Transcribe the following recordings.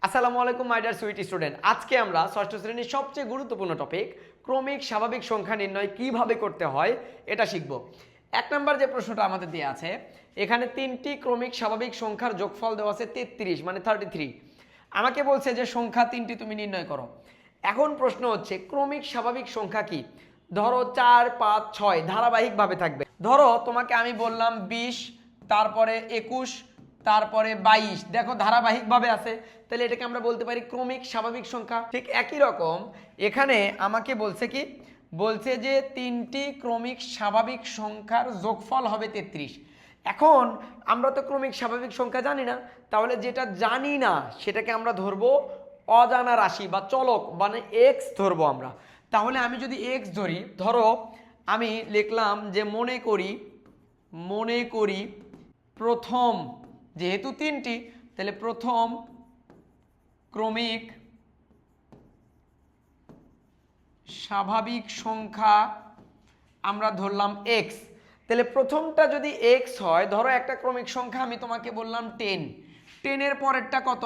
আসসালামু আলাইকুম my dear sweet student. আজকে আমরা ষষ্ঠ শ্রেণীর সবচেয়ে গুরুত্বপূর্ণ টপিক ক্রমিক স্বাভাবিক সংখ্যা নির্ণয় কিভাবে করতে হয় এটা শিখব। এক নম্বর যে প্রশ্নটা আমাদের দেওয়া আছে, এখানে তিনটি ক্রমিক স্বাভাবিক সংখ্যার যোগফল দেওয়া আছে 33 মানে 33। আমাকে বলছে যে সংখ্যা তিনটি তুমি নির্ণয় করো। এখন প্রশ্ন হচ্ছে ক্রমিক স্বাভাবিক সংখ্যা কি? ধরো 4, 5, 6 ধারাবাহিকভাবে থাকবে। ধরো তোমাকে আমি বললাম 20, তারপরে 21, তারপরে 22, দেখো ধারাবাহিকভাবে আছে, তাহলে এটাকে আমরা বলতে পারি ক্রমিক স্বাভাবিক সংখ্যা। ঠিক একই রকম এখানে আমাকে বলছে কি, বলছে যে তিনটি ক্রমিক স্বাভাবিক সংখ্যার যোগফল হবে 33। এখন আমরা তো ক্রমিক স্বাভাবিক সংখ্যা জানি না, তাহলে যেটা জানি না সেটাকে আমরা ধরবো অজানা রাশি বা চলক, মানে এক্স ধরবো আমরা। তাহলে আমি যদি এক্স ধরি, ধরো আমি লিখলাম যে মনে করি প্রথম, যেহেতু তিনটি তাহলে প্রথম ক্রমিক স্বাভাবিক সংখ্যা আমরা ধরলাম এক্স। তাহলে প্রথমটা যদি এক্স হয়, ধরো একটা ক্রমিক সংখ্যা আমি তোমাকে বললাম 10, 10-এর পরেরটা কত?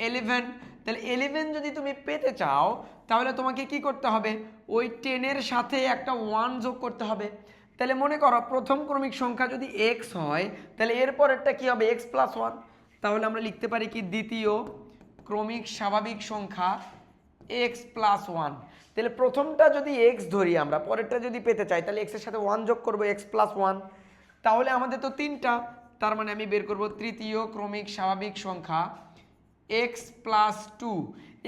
11। তাহলে 11 যদি তুমি পেতে চাও তাহলে তোমাকে কি করতে হবে? ওই 10-এর সাথে একটা 1 যোগ করতে হবে। তাহলে মনে করো প্রথম ক্রমিক সংখ্যা যদি এক্স হয় তাহলে এর পরেরটা কি হবে? X plus 1। তাহলে আমরা লিখতে পারি কি, দ্বিতীয় ক্রমিক স্বাভাবিক সংখ্যা এক্স প্লাস 1। তাহলে প্রথমটা যদি এক্স ধরি আমরা, পরেরটা যদি পেতে চাই তাহলে এক্সের সাথে 1 যোগ করবো, এক্স প্লাস 1। তাহলে আমাদের তো তিনটা, তার মানে আমি বের করব তৃতীয় ক্রমিক স্বাভাবিক সংখ্যা এক্স প্লাস 2।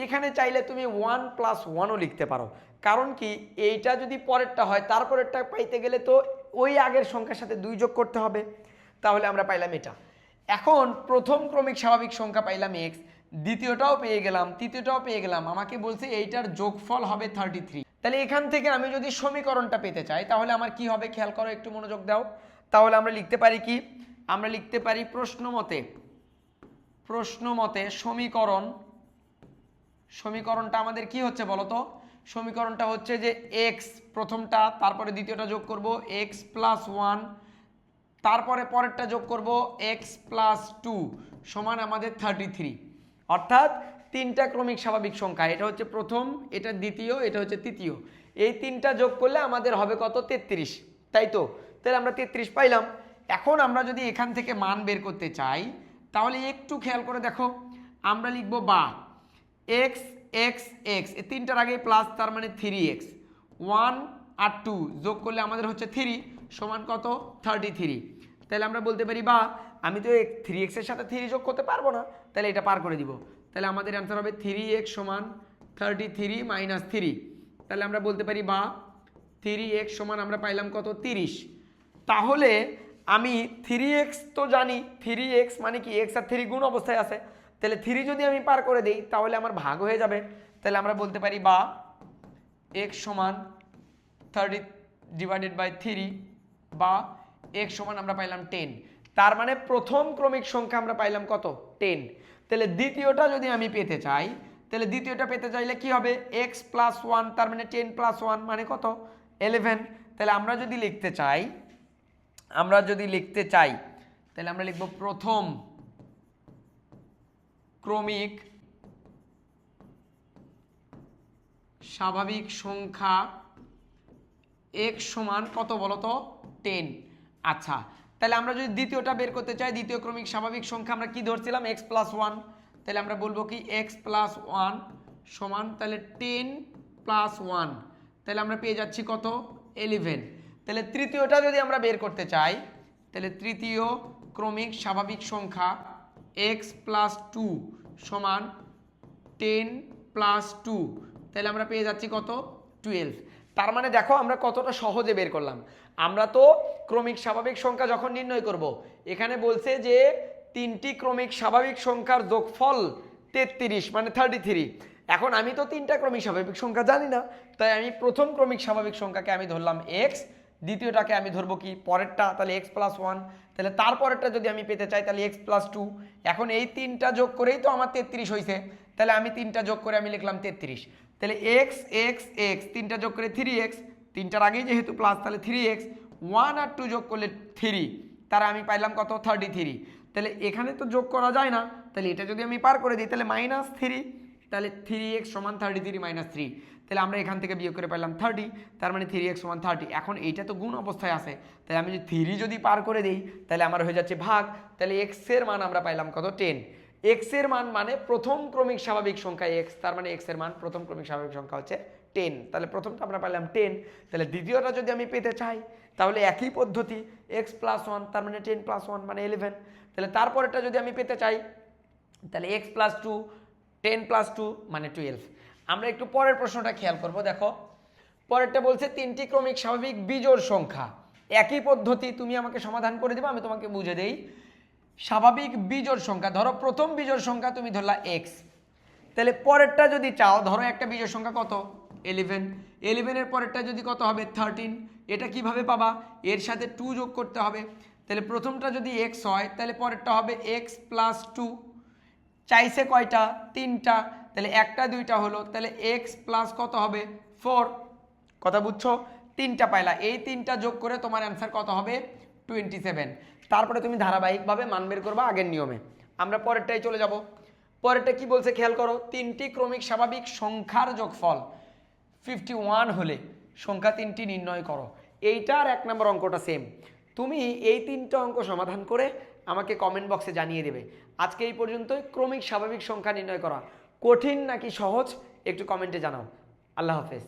এখানে চাইলে তুমি 1 প্লাস 1ও লিখতে পারো, কারণ কি এইটা যদি পরেরটা হয় তারপরেরটা পাইতে গেলে তো ওই আগের সংখ্যার সাথে 2 যোগ করতে হবে। তাহলে আমরা পাইলাম এটা। এখন প্রথম ক্রমিক স্বাভাবিক সংখ্যা পাইলাম এক্স, দ্বিতীয়টাও পেয়ে গেলাম, তৃতীয়টাও পেয়ে গেলাম। আমাকে বলছে এইটার যোগফল হবে 33। তাহলে এখান থেকে আমি যদি সমীকরণটা পেতে চাই তাহলে আমার কি হবে? খেয়াল করো, একটু মনোযোগ দাও। তাহলে আমরা লিখতে পারি কি, আমরা লিখতে পারি প্রশ্ন মতে সমীকরণটা আমাদের কি হচ্ছে বলো তো? সমীকরণটা হচ্ছে যে এক্স প্রথমটা, তারপরে দ্বিতীয়টা যোগ করব এক্স প্লাস 1, তারপরে পরেরটা যোগ করব এক্স প্লাস 2 সমান আমাদের 33। অর্থাৎ তিনটা ক্রমিক স্বাভাবিক সংখ্যা, এটা হচ্ছে প্রথম, এটা দ্বিতীয়, এটা হচ্ছে তৃতীয়, এই তিনটা যোগ করলে আমাদের হবে কত? 33, তাই তো? তাহলে আমরা 33 পাইলাম। এখন আমরা যদি এখান থেকে মান বের করতে চাই তাহলে একটু খেয়াল করে দেখো, আমরা লিখব বা এক্স এক্স এক্স, এই তিনটার আগে প্লাস, তার মানে 3x, 1 আর 2 যোগ করলে আমাদের হচ্ছে 3 সমান কত? 33। তাহলে আমরা বলতে পারি বা আমি তো 3x এর সাথে 3 যোগ করতে পারবো না, তাহলে এটা পার করে দিব। তাহলে আমাদের অ্যান্সার হবে 3x সমান 33 মাইনাস 3। তাহলে আমরা বলতে পারি বা 3x সমান আমরা পাইলাম কত? 30। তাহলে আমি 3x তো জানি, 3x মানে কি x আর 3 গুণ অবস্থায় আছে, তাহলে 3 যদি আমি পার করে দিই তাহলে আমার ভাগ হয়ে যাবে। তাহলে আমরা বলতে পারি বা x সমান 30 ডিভাইডেড বাই 3, বা x সমান আমরা পাইলাম 10। তার মানে প্রথম ক্রমিক সংখ্যা আমরা পাইলাম কত? 10। তাহলে দ্বিতীয়টা যদি আমি পেতে চাই, তাহলে দ্বিতীয়টা পেতে চাইলে কি হবে? x প্লাস 1, তার মানে 10 প্লাস 1 মানে কত? 11। তাহলে আমরা যদি লিখতে চাই তাহলে আমরা লিখব প্রথম ক্রমিক স্বাভাবিক সংখ্যা x সমান কত বলতো? 10। আচ্ছা, তাহলে আমরা যদি দ্বিতীয়টা বের করতে চাই, দ্বিতীয় ক্রমিক স্বাভাবিক সংখ্যা আমরা কি ধরছিলাম? x plus 1। তাহলে আমরা বলবো কি x প্লাস 1 সমান তাহলে 10 প্লাস 1, তাহলে আমরা পেয়ে যাচ্ছি কত? 11। তাহলে তৃতীয়টা যদি আমরা বের করতে চাই তাহলে তৃতীয় ক্রমিক স্বাভাবিক সংখ্যা x প্লাস 2 সমান 10 প্লাস 2, তাহলে আমরা পেয়ে যাচ্ছি কত? 12। তার মানে দেখো আমরা কতটা সহজে বের করলাম। আমরা তো ক্রমিক স্বাভাবিক সংখ্যা যখন নির্ণয় করব, এখানে বলছে যে তিনটি ক্রমিক স্বাভাবিক সংখ্যার যোগফল 33 মানে 33। এখন আমি তো তিনটা ক্রমিক স্বাভাবিক সংখ্যা জানি না, তাই আমি প্রথম ক্রমিক স্বাভাবিক সংখ্যাকে আমি ধরলাম x, দ্বিতীয়টাকে আমি ধরবো কি পরেরটা, তাহলে x প্লাস 1। তাহলে তারপরেরটা যদি আমি পেতে চাই তাহলে x প্লাস 2। এখন এই তিনটা যোগ করেই তো আমার 33 হয়েছে, তাহলে আমি তিনটা যোগ করে আমি লিখলাম 33। তাহলে x x x, তিনটা যোগ করে 3x, তিনটার আগেই যেহেতু প্লাস তাহলে 3x, 1 আর 2 যোগ করলে 3, তারা আমি পাইলাম কত? 33। তাহলে এখানে তো যোগ করা যায় না, তাহলে এটা যদি আমি পার করে দিই তাহলে -3, তাহলে 3x সমান 33 - 3, তাহলে আমরা এখান থেকে বিয়োগ করে পেলাম 30, তার মানে 3x সমান 30। এখন এইটা তো গুণ অবস্থায় আছে, তাহলে আমি যদি 3 যদি পার করে দিই তাহলে আমার হয়ে যাচ্ছে ভাগ, তাহলে x এর মান আমরা পাইলাম কত 10। x এর মান মানে প্রথম ক্রমিক স্বাভাবিক সংখ্যা x, তার মানে x এর মান প্রথম ক্রমিক স্বাভাবিক সংখ্যা হচ্ছে 10, তাহলে প্রথমটা আমরা পাইলাম 10। তাহলে দ্বিতীয়টা যদি আমি পেতে চাই তাহলে একই পদ্ধতি x + 1, তার মানে 10 + 1 মানে 11, তাহলে তারপরেরটা যদি আমি পেতে চাই তাহলে x + 2, 10 + 2 মানে 12। আমরা একটু পরের প্রশ্নটা খেয়াল করব, দেখো পরেরটা বলছে তিনটি ক্রমিক স্বাভাবিক বিজোড় সংখ্যা, একই পদ্ধতি তুমি আমাকে সমাধান করে দিবা, আমি তোমাকে বুঝে দেই। স্বাভাবিক বিজোড় সংখ্যা, ধরো প্রথম বিজোড় সংখ্যা তুমি ধরলা x, তাহলে পরেরটা যদি চাও, ধরো একটা বিজোড় সংখ্যা কত 11, 11 এর পরেরটা যদি কত হবে 13, এটা কিভাবে পাবা, এর সাথে 2 যোগ করতে হবে, তাহলে প্রথমটা যদি x হয় তাহলে পরেরটা হবে x + 2, চাইছে কয়টা 3টা, তাহলে একটা 2টা হলো, তাহলে x প্লাস কত হবে 4, কথা বুঝছো, 3টা পাইলা, এই 3টা যোগ করে তোমার অ্যান্সার কত হবে 27। তারপরে তুমি ধারাবাহিকভাবে মান বের করবা আগের নিয়মে। আমরা পরেরটাই চলে যাব। পরেরটা কি বলছে খেয়াল করো, তিনটি ক্রমিক স্বাভাবিক সংখ্যার যোগফল 51 হলে সংখ্যা তিনটি নির্ণয় করো। এইটার 1 নম্বর অঙ্কটা সেম, তুমি এই 3টা অঙ্ক সমাধান করে আমাকে কমেন্ট বক্সে জানিয়ে দেবে। আজকে এই পর্যন্তই। ক্রমিক স্বাভাবিক সংখ্যা নির্ণয় করা কঠিন নাকি সহজ একটু কমেন্টে জানাও। আল্লাহ হাফেজ।